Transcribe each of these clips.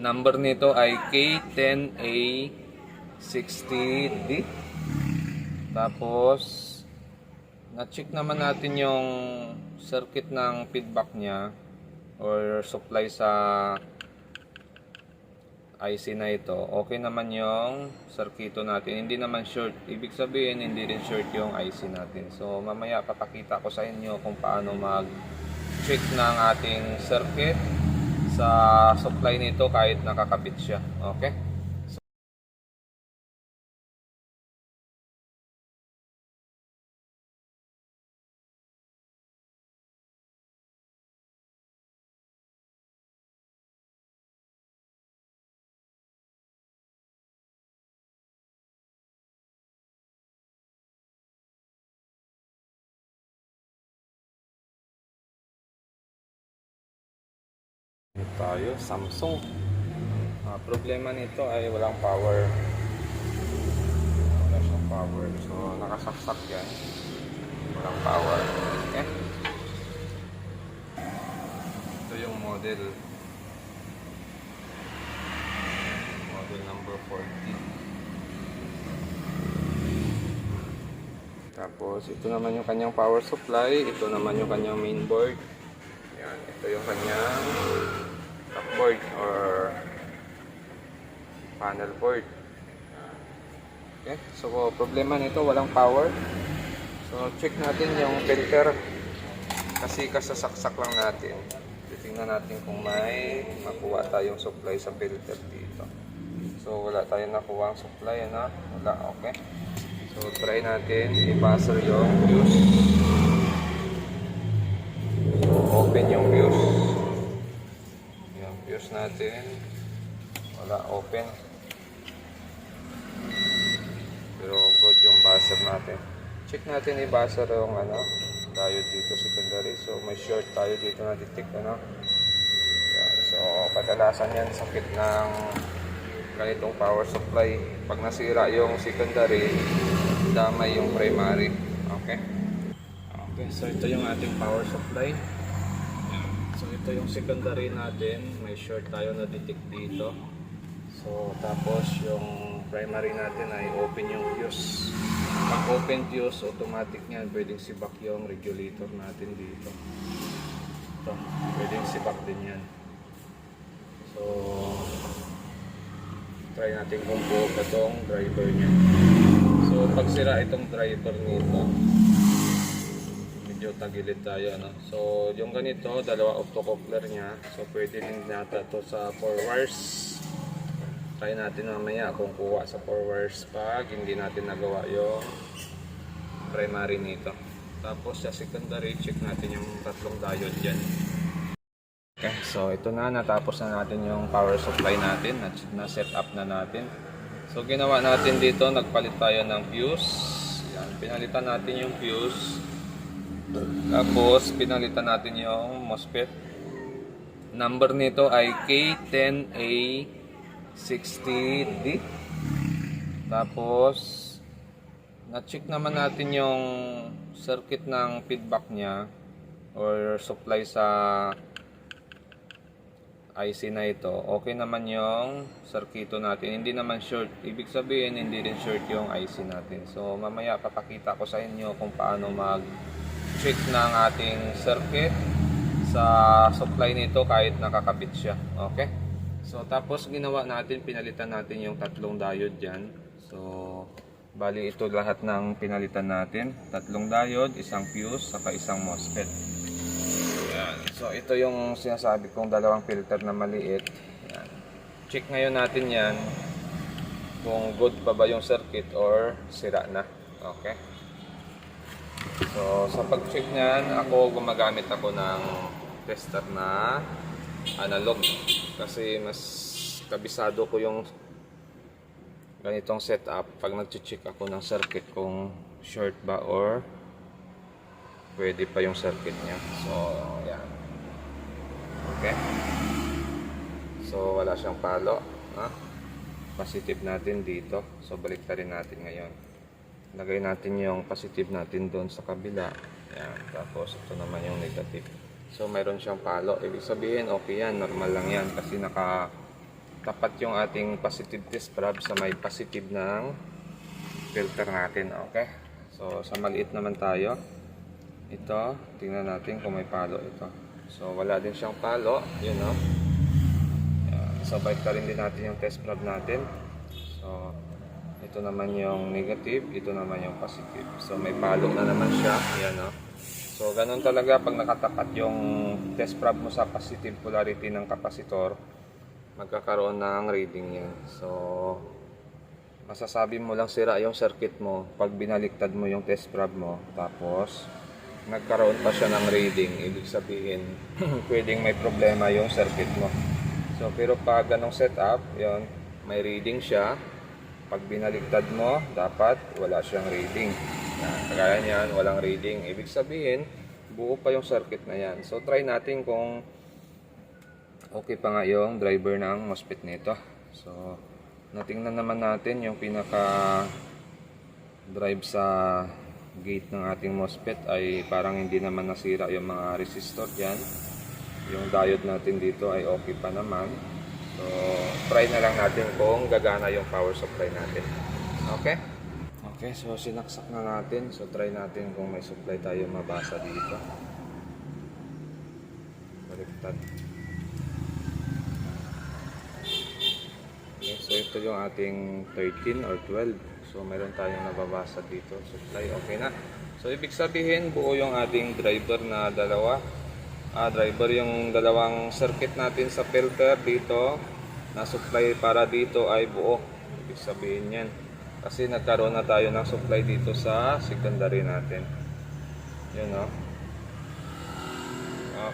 Number nito ay K10A60D. Tapos na-check naman natin yung circuit ng feedback niya or supply sa IC na ito. Okay naman yung circuito natin. Hindi naman short. Ibig sabihin, hindi rin short yung IC natin. So, mamaya papakita ko sa inyo kung paano mag-check ng ating circuit sa supply nito kahit nakakabit siya. Okay? Tayo, Samsung. Problema nito ay walang power. Wala siyang power. So, nakasaksak yan. Walang power. Okay? Ito yung model. Model number 40. Tapos, ito naman yung kanyang power supply. Ito naman yung kanyang mainboard. Yan. Ito yung kanyang top board or panel board. Okay, so problema nito walang power. So check natin yung filter kasi kasasaksak lang natin. Titingnan natin kung may makuha tayong supply sa filter dito. So wala tayong nakuha ang supply, ano? Wala, okay. So try natin i-buzzer yung fuse. So open yung fuse. Fuse natin wala, open, pero good yung buzzer natin. Check natin i-buzzer yung diode dito secondary. So may short tayo dito na detect, yan. So kadalasan yan sakit ng ganitong power supply. Pag nasira yung secondary, damay yung primary. Okay, so ito yung ating power supply. So ito yung secondary natin, may short tayo na detect dito. So tapos yung primary natin ay open yung fuse. Pag open fuse, automatic yan, pwedeng sibak yung regulator natin dito. Ito, pwedeng sibak din yan. So try natin kung buo pa itong driver nya. So pag sira itong driver nito, medyo tagilid tayo, ano? So yung ganito, dalawa optocoupler nya. So pwede din natin to sa 4 wires. Try natin mamaya kung kuha sa 4 wires pag hindi natin nagawa yung primary nito. Tapos sa secondary, check natin yung tatlong diode dyan. Okay, so ito na, natapos na natin yung power supply natin, na set up na natin. So ginawa natin dito, nagpalit tayo ng fuse. Yan, pinalitan natin yung fuse. Tapos pinalitan natin yung MOSFET. Number nito ay K10A60D. Tapos na-check naman natin yung circuit ng feedback niya or supply sa IC na ito. Okay naman yung circuito natin. Hindi naman short. Ibig sabihin, hindi rin short yung IC natin. So mamaya papakita ko sa inyo kung paano mag-check ng ating circuit sa supply nito kahit nakakabit siya. Okay? So tapos ginawa natin, pinalitan natin yung tatlong diode dyan. So bali ito lahat ng pinalitan natin. Tatlong diode, isang fuse, saka isang MOSFET. Yan. So ito yung sinasabi kong dalawang filter na maliit. Yan. Check ngayon natin yan kung good pa ba yung circuit or sira na. Okay? So sa pag-check nyan, gumagamit ako ng tester na analog kasi mas kabisado ko yung ganitong setup pag nag-check ako ng circuit kung short ba or pwede pa yung circuit niya. So yan. Okay, so wala siyang palo, ha? Positive natin dito. So balik rin natin ngayon, lagay natin yung positive natin doon sa kabila. Yan. Tapos ito naman yung negative. So mayroon siyang palo. Ibig sabihin okay yan, normal lang yan kasi tapat yung ating positive test probe sa may positive ng filter natin. Okay, so sa maliit naman tayo. Ito, tingnan natin kung may palo ito. So wala din siyang palo, yun no. Sabay ka rin din natin yung test probe natin. So ito naman yung negative, ito naman yung positive. So may palo na naman siya, yan no. So ganun talaga pag nakatapat yung test probe mo sa positive polarity ng kapasitor, magkakaroon ng reading yan. So masasabi mo lang sira yung circuit mo pag binaliktad mo yung test probe mo, tapos nagkaroon pa siya ng reading. Ibig sabihin pwedeng may problema yung circuit mo. So pero pag ganong setup, yon, may reading siya. Pag binaligtad mo, dapat wala siyang reading. Kagaya niyan, walang reading. Ibig sabihin, buo pa yung circuit na yan. So try natin kung okay pa nga yung driver ng MOSFET nito. So natingnan naman natin yung pinaka drive sa gate ng ating MOSFET ay parang hindi naman nasira yung mga resistor dyan. Yung diode natin dito ay okay pa naman. So try na lang natin kung gagana yung power supply natin. Okay? Okay, so sinaksak na natin. So try natin kung may supply tayo mabasa dito. Baliktad. Okay, so ito yung ating 13 or 12. So meron tayong nababasa dito, supply, okay na. So ibig sabihin buo yung ating driver na dalawa. Driver yung dalawang circuit natin sa filter dito na supply para dito ay buo. Ibig sabihin yan. Kasi nagkaroon na tayo ng supply dito sa secondary natin. Yun no.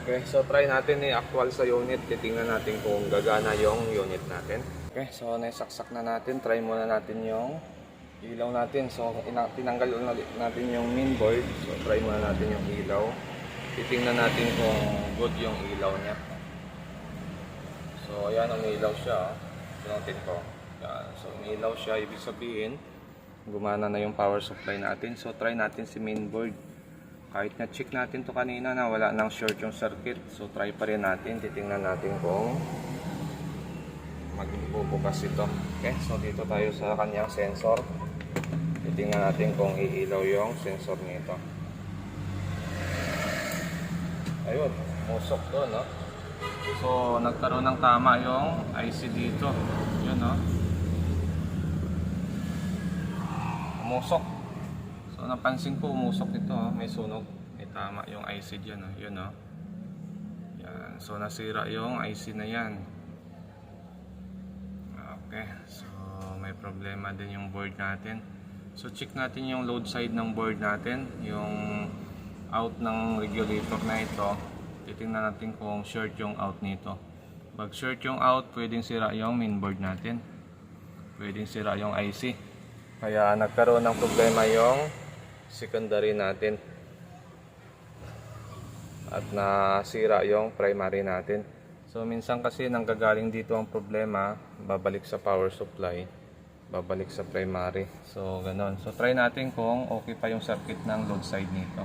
Okay, so try natin i-actual sa unit. Titingnan natin kung gagana yung unit natin. Okay, so naisaksak na natin. Try muna natin yung ilaw natin. So tinanggal ulit natin yung mainboard. So try muna natin yung ilaw. Titingnan natin kung good yung ilaw niya. So ayan, umiilaw siya. Tingnan ko. Yan. So umiilaw siya, ibig sabihin gumana na yung power supply natin. So try natin si mainboard. Kahit na check natin to kanina na wala nang short yung circuit. So try pa rin natin. Titingnan natin kung magbubukas ito. Okay, so dito tayo sa kanyang sensor. Titingnan natin kung iilaw yung sensor nito. Ayun, musok to, no? So nagkaroon ng tama yung IC dito. Yun, no? Umusok. So napansin ko umusok ito, oh. May sunog. May tama yung IC dyan, oh. Yun, no? Yan. So nasira yung IC na yan. Okay, so may problema din yung board natin. So check natin yung load side ng board natin, yung out ng regulator na ito. Titingnan natin kung short yung out nito. Pag short yung out, pwedeng sira yung mainboard natin. Pwedeng sira yung IC. Kaya nagkaroon ng problema yung secondary natin. At nasira yung primary natin. So minsan kasi nanggagaling dito ang problema, babalik sa power supply, babalik sa primary. So ganon. So try natin kung okay pa yung circuit ng load side nito.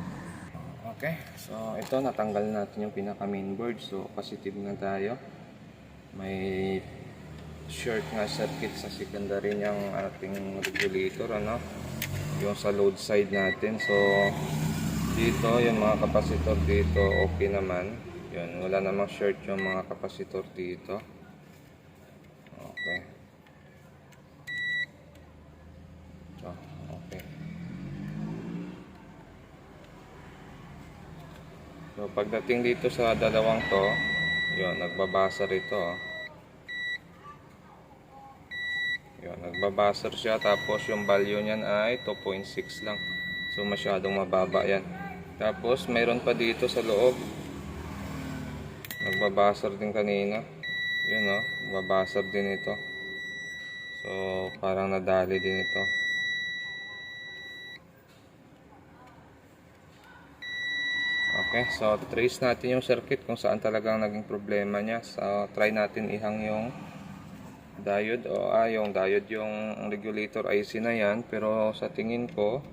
Okay, so ito natanggal natin yung pinaka mainboard. So positive na tayo. May short nga circuit sa secondary niyang ating regulator, ano? Yung sa load side natin. So dito yung mga kapasitor dito okay naman. Yun, wala namang short yung mga kapasitor dito. Okay. So, okay. So pagdating dito sa dalawang to, yun, nagbabasa rito. Yun, nagbabasa siya, tapos yung value niyan ay 2.6 lang. So masyadong mababa yan. Tapos mayroon pa dito sa loob. Nagbabasar din kanina. Yun, oh, nagbabasar din ito. So parang nadali din ito. Okay, so trace natin yung circuit kung saan talagang naging problema niya. So try natin ihang yung diode, o yung diode, yung regulator IC na yan. Pero sa tingin ko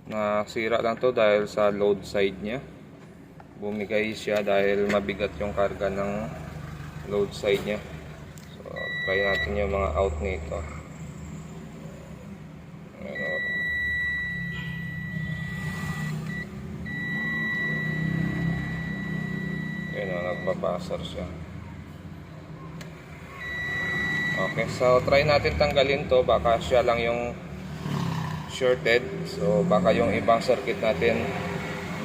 nasira lang to dahil sa load side niya. Bumigay siya dahil mabigat yung karga ng load side niya. So try natin yung mga out nito. Ayan, oh. Ayan, oh, nagbabasar siya. Okay, so try natin tanggalin to. Baka siya lang yung shorted. So baka yung ibang circuit natin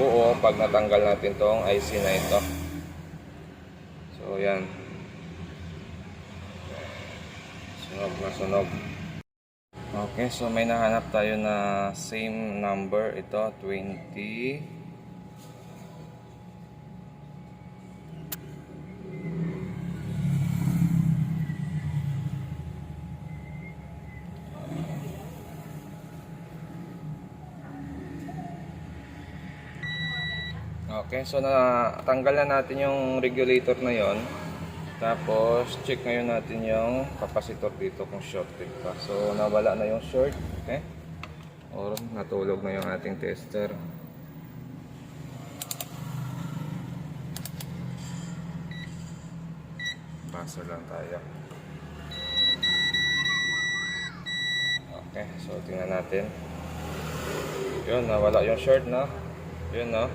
buo pag natanggal natin tong IC na ito. So yan. Sunog na sunog. Okay, so may nahanap tayo na same number. Ito 20. Okay, so natanggal na natin yung regulator na yon. Tapos check ngayon natin yung capacitor dito kung shorted pa. So nawala na yung short, okay? Or natulog na yung ating tester. Basa lang tayo. Okay, so tingnan natin. Yun, nawala yung short, no? Yun, no?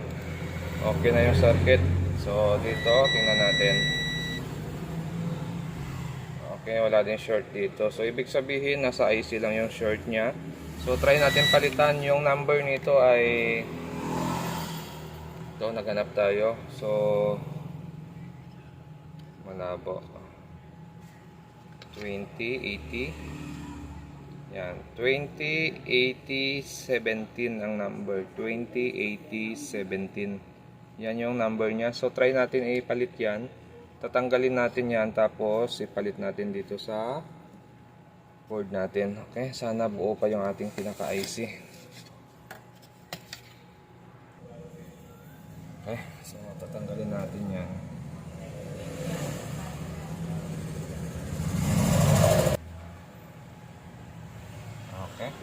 Okay na yung circuit. So dito, tingnan natin. Okay, wala din short dito. So ibig sabihin, nasa IC lang yung short niya. So try natin palitan. Yung number nito ay ito, naghanap tayo. So malabo. 2080. Yan, 208017 ang number. 208017. Yan yung number niya. So try natin ipalit yan. Tatanggalin natin yan, tapos ipalit natin dito sa board natin. Okay, sana buo pa yung ating pinaka-IC. Okay, so tatanggalin natin yan. Okay.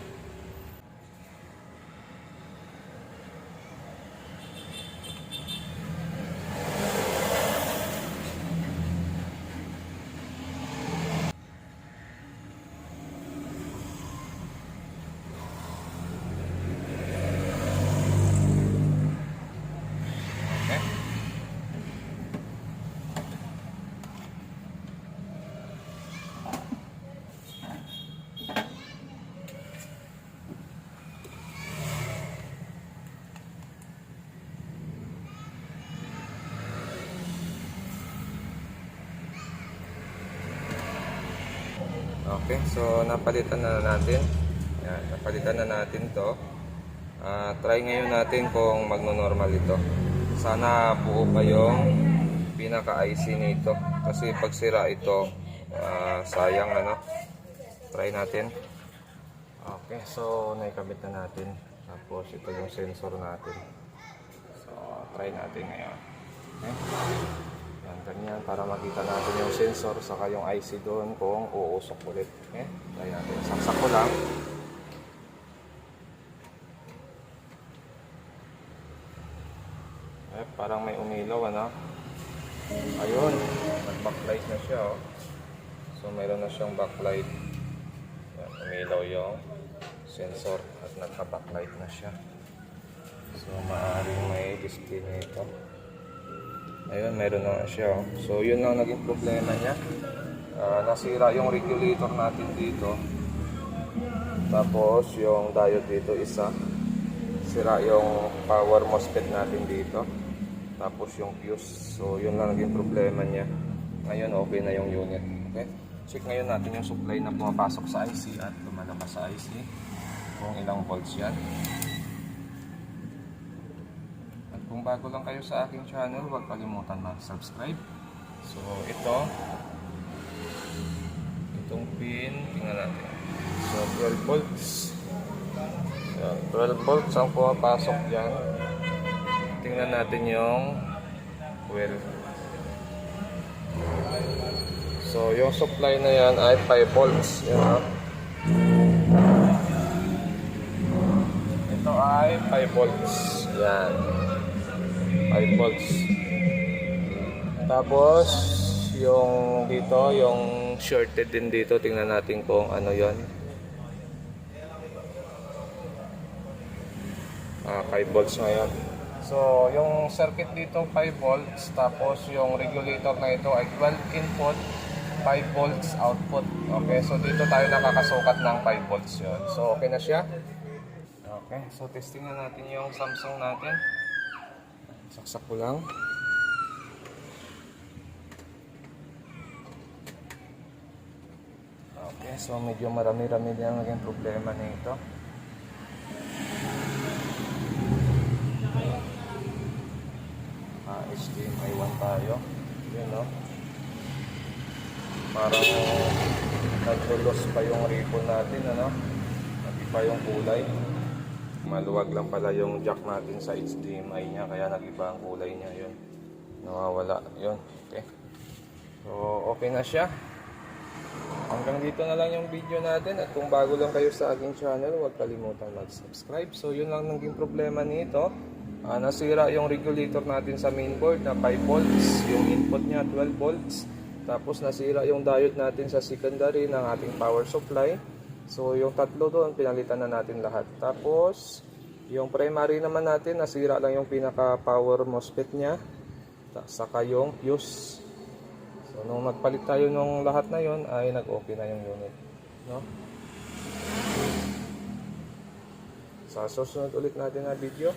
Okay, so napalitan na natin. Yan, napalitan na natin to. Try ngayon natin kung magno-normal ito. Sana buo pa yung pinaka-IC nito. Kasi pag sira ito, sayang ano. Try natin. Okay, so naikabit na natin. Tapos ito yung sensor natin. So try natin ngayon. Okay. Yan, ganyan para makita natin yung sensor saka yung IC doon kung uusok ulit. Okay? Try natin. Saksak ko lang. Parang may umilaw, ano? Ayun, nag-backlight na siya, oh. So mayroon na siyang backlight. Yan, umilaw yung sensor at nagka-backlight na siya. So maaaring may display nito. Ayun, meron na siya. So, yun lang naging problema niya. Nasira yung regulator natin dito. Tapos, yung diode dito isa. Sira yung power MOSFET natin dito. Tapos, yung fuse. So, yun lang naging problema niya. Ngayon, okay na yung unit. Okay? Check ngayon natin yung supply na pumapasok sa IC at lumalabas sa IC. Kung ilang volts yan. Kung bago lang kayo sa aking channel, huwag kalimutan mag-subscribe. So, itong pin, tingnan natin. So, 12 volts. So, 12 volts ang pumapasok dyan. Tingnan natin yung 12. So, yung supply na yan ay 5 volts. Yan, ha? Ito ay 5 volts. Yan. 5 volts. Tapos yung dito, yung shorted din dito. Tingnan natin kung ano yon. 5 volts ngayon. So, yung circuit dito 5 volts, tapos yung regulator na ito ay 12 input, 5 volts output. Okay, so dito tayo nakakasukat ng 5 volts yun. So, okay na siya. Okay, so testing na natin yung Samsung natin. Saksak ko lang. Okay, so medyo marami-rami din ang naging problema nito. HDMI 1 tayo. Yun, no? Parang naglulos pa yung ribbon natin, ano? Hindi pa yung kulay. Maluwag lang pala yung jack natin sa HDMI niya, kaya nag-iba ang kulay niya. Yun, nawawala. Yun, okay. So, okay na siya. Hanggang dito na lang yung video natin. At kung bago lang kayo sa aking channel, huwag kalimutan mag-subscribe. So, yun lang naging problema nito. Nasira yung regulator natin sa mainboard na 5 volts. Yung input niya 12 volts. Tapos nasira yung diode natin sa secondary ng ating power supply. So yung tatlo doon, pinalitan na natin lahat. Tapos yung primary naman natin, nasira lang yung pinaka power MOSFET niya. Saka yung fuse. So nung magpalit tayo nung lahat na yon, ay nag-okay na yung unit, no? Sa susunod ulit natin na video,